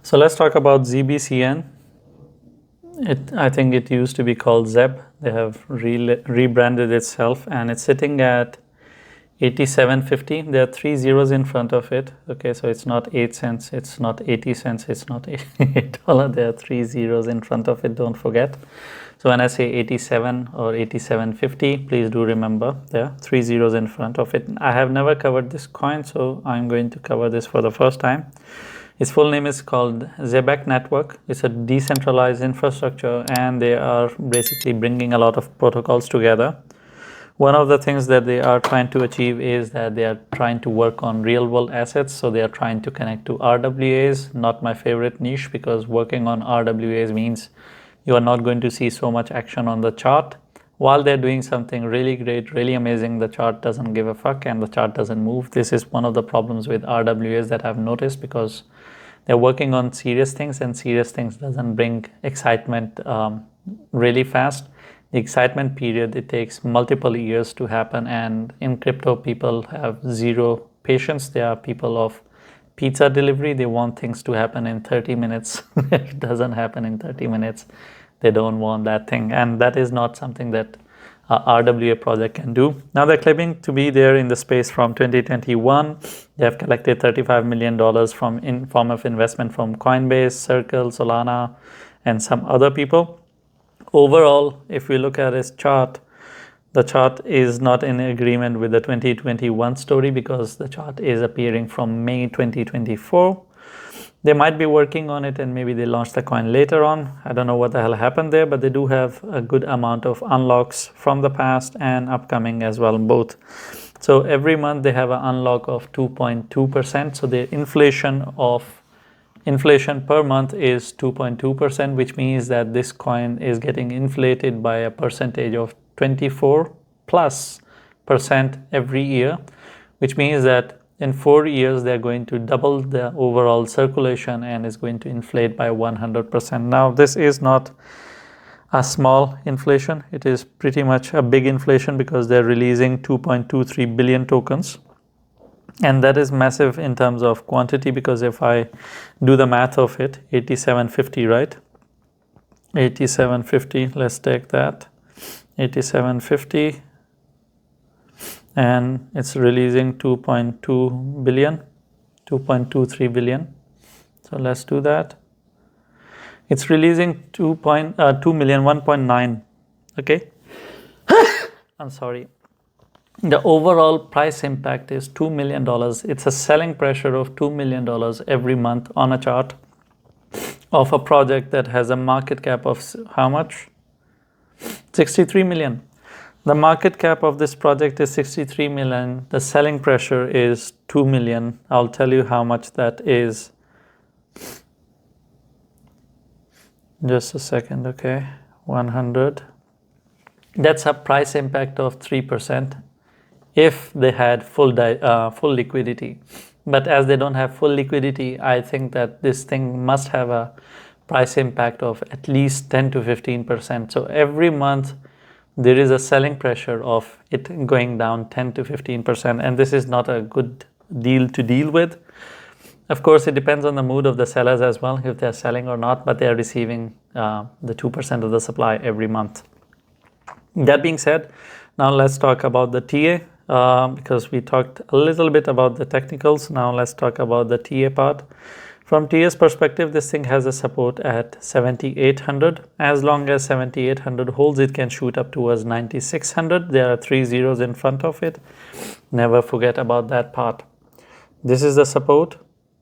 So let's talk about ZBCN. I think it used to be called ZEB. They have rebranded itself, and it's sitting at 87.50. There are 3 zeros in front of it. Okay, so it's not 8 cents, it's not 80 cents, it's not $8. There are 3 zeros in front of it, don't forget. So when I say 87 or 87.50, please do remember there are 3 zeros in front of it. I have never covered this coin, so I'm going to cover this for the first time. Its full name is called Zebec Network. It's a decentralized infrastructure, and they are basically bringing a lot of protocols together. One of the things that they are trying to achieve is that they are trying to work on real world assets. So they are trying to connect to RWAs, not my favorite niche, because working on RWAs means you are not going to see so much action on the chart. While they're doing something really great, really amazing, the chart doesn't give a fuck and the chart doesn't move. This is one of the problems with RWAs that I've noticed, because they're working on serious things, and serious things doesn't bring excitement really fast. The excitement period, it takes multiple years to happen, and in crypto people have zero patience. They are people of pizza delivery. They want things to happen in 30 minutes. If it doesn't happen in 30 minutes, they don't want that thing, and that is not something that RWA project can do. Now they're claiming to be there in the space from 2021. They have collected $35 million in form of investment from Coinbase, Circle, Solana, and some other people. Overall, if we look at its chart, the chart is not in agreement with the 2021 story, because the chart is appearing from May 2024. They might be working on it, and maybe they launch the coin later on. I don't know what the hell happened there, but they do have a good amount of unlocks from the past and upcoming as well, both. So every month they have an unlock of 2.2%. So the inflation per month is 2.2%, which means that this coin is getting inflated by a percentage of 24+% every year, which means that in 4 years they're going to double the overall circulation and is going to inflate by 100%. Now this is not a small inflation, it is pretty much a big inflation, because they're releasing 2.23 billion tokens. And that is massive in terms of quantity, because if I do the math of it, 87.50, right? 87.50, let's take that. 87.50, and it's releasing 2.2 billion, 2.23 billion. So let's do that. It's releasing 2 million, 1.9. Okay. I'm sorry. The overall price impact is $2 million. It's a selling pressure of $2 million every month on a chart of a project that has a market cap of how much? 63 million. The market cap of this project is 63 million. The selling pressure is 2 million. I'll tell you how much that is. Just a second, okay. 100. That's a price impact of 3% if they had full liquidity. But as they don't have full liquidity, I think that this thing must have a price impact of at least 10 to 15%. So every month there is a selling pressure of it going down 10 to 15%, and this is not a good deal to deal with. Of course, it depends on the mood of the sellers as well, if they're selling or not, but they're receiving the 2% of the supply every month. That being said, now let's talk about the TA, because we talked a little bit about the technicals. Now let's talk about the TA part. From TA's perspective, this thing has a support at 7,800. As long as 7,800 holds, it can shoot up towards 9,600. There are 3 zeros in front of it. Never forget about that part. This is the support,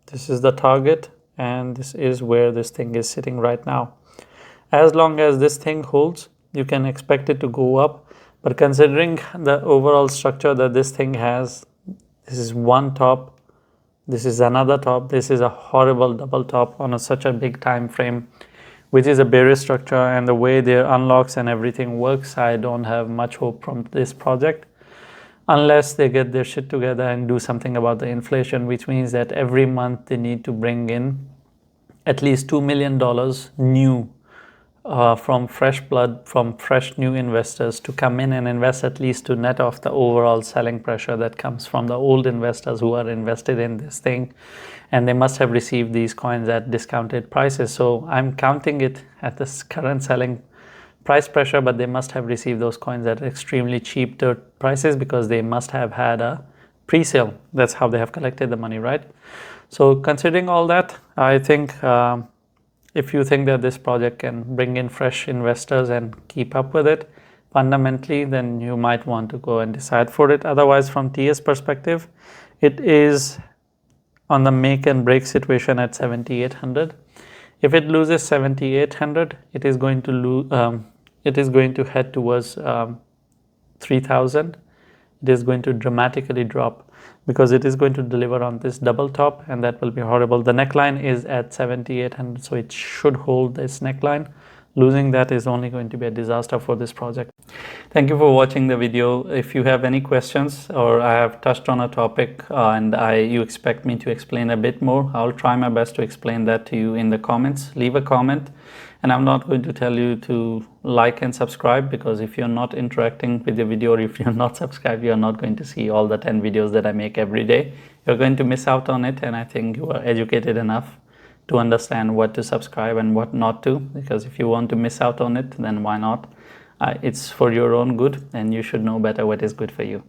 this is the target, and this is where this thing is sitting right now. As long as this thing holds, you can expect it to go up. But considering the overall structure that this thing has, this is one top, this is another top, this is a horrible double top on such a big time frame, which is a bearish structure, and the way their unlocks and everything works, I don't have much hope from this project unless they get their shit together and do something about the inflation, which means that every month they need to bring in at least $2 million new from fresh blood, from fresh new investors to come in and invest, at least to net off the overall selling pressure that comes from the old investors who are invested in this thing, and they must have received these coins at discounted prices. So I'm counting it at this current selling price pressure, but they must have received those coins at extremely cheap dirt prices because they must have had a pre-sale. That's how they have collected the money, right? So considering all that, I think if you think that this project can bring in fresh investors and keep up with it fundamentally, then you might want to go and decide for it. Otherwise, from TS perspective, it is on the make and break situation at 7,800. If it loses 7,800, it is going to head towards 3,000. It is going to dramatically drop because it is going to deliver on this double top, and that will be horrible. The neckline is at 7,800, so it should hold this neckline. Losing that is only going to be a disaster for this project. Thank you for watching the video. If you have any questions, or I have touched on a topic and you expect me to explain a bit more, I'll try my best to explain that to you in the comments. Leave a comment, and I'm not going to tell you to like and subscribe, because if you're not interacting with the video, or if you're not subscribed, you're not going to see all the 10 videos that I make every day. You're going to miss out on it, and I think you are educated enough to understand what to subscribe and what not to, because if you want to miss out on it, then why not? It's for your own good, and you should know better what is good for you.